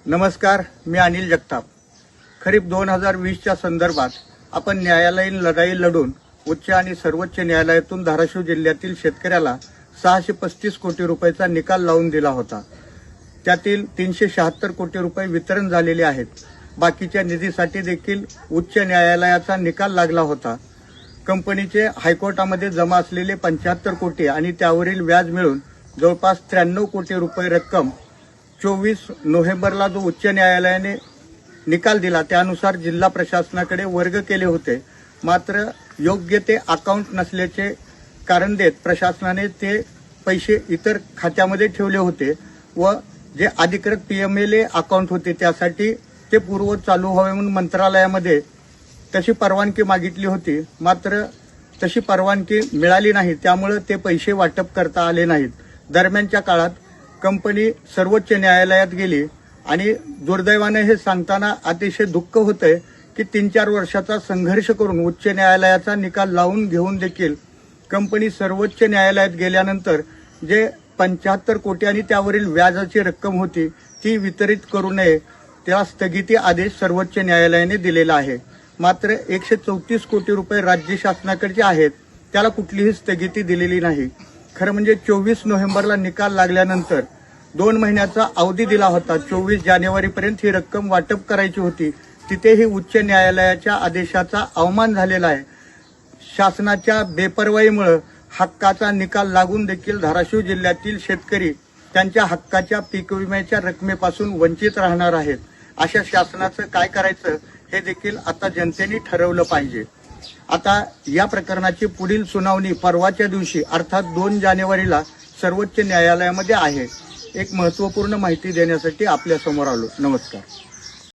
नमस्कार, मी अनिल जगताप। खरीप 2020च्या संदर्भात आपण न्यायालयीन लढाई लढून उच्च आणि सर्वोच्च न्यायालयातून धाराशिव जिल्ह्यातील शेतकऱ्याला 635 कोटी रुपयाचा निकाल लावून दिला होता। त्यातील 376 कोटी रुपये वितरण झालेले आहेत। बाकीच्या निधीसाठी देखील उच्च न्यायालयाचा निकाल लागला होता। कंपनीचे हायकोर्टामध्ये जमा असलेले 75 कोटी आणि त्यावरील व्याज मिळून जवळपास 93 कोटी रुपये रक्कम 24 नोव्हेंबरला जो उच्च न्यायालयाने निकाल दिला त्यानुसार जिल्हा प्रशासनाकडे वर्ग केले होते। मात्र योग्य ते अकाउंट नसल्याचे कारण देत प्रशासनाने ते पैसे इतर खात्यामध्ये ठेवले होते व जे अधिकृत पीएमएलए अकाउंट होते त्यासाठी ते पूर्व चालू व्हावे म्हणून मंत्रालयामध्ये तशी परवानगी मागितली होती। मात्र तशी परवानगी मिळाली नाही, त्यामुळे ते पैसे वाटप करता आले नाहीत। दरम्यानच्या काळात कंपनी सर्वोच्च न्यायालयात गेली आणि दुर्दैवाने हे सांगताना अतिशय दुःख होतंय की 3-4 वर्षाचा संघर्ष करून उच्च न्यायालयाचा निकाल लावून घेऊन देखील कंपनी सर्वोच्च न्यायालयात गेल्यानंतर जे 75 कोटी आणि त्यावरील व्याजाची रक्कम होती ती वितरित करू नये त्याला स्थगिती आदेश सर्वोच्च न्यायालयाने दिलेला आहे। मात्र 134 कोटी रुपये राज्य शासनाकडचे आहेत, त्याला कुठलीही स्थगिती दिलेली नाही। खरं म्हणजे 24 नोव्हेंबरला निकाल लागल्यानंतर 2 महिन्याचा अवधी दिला होता। 24 जानेवारीपर्यंत ही रक्कम वाटप करायची होती। तिथेही उच्च न्यायालयाच्या आदेशाचा अवमान झालेला आहे। शासनाच्या बेपर्वाईमुळे हक्काचा निकाल लागून देखील धाराशिव जिल्ह्यातील शेतकरी त्यांच्या हक्काच्या पीक विम्याच्या रकमेपासून वंचित राहणार आहेत। अशा शासनाचं काय करायचं हे देखील आता जनतेने ठरवलं पाहिजे। आता या प्रकरणाची पुढील सुनावणी परवाच्या दिवशी अर्थात 2 जानेवारीला सर्वोच्च न्यायालयामध्ये आहे। एक महत्त्वपूर्ण माहिती देण्यासाठी आपल्या समोर आलो। नमस्कार।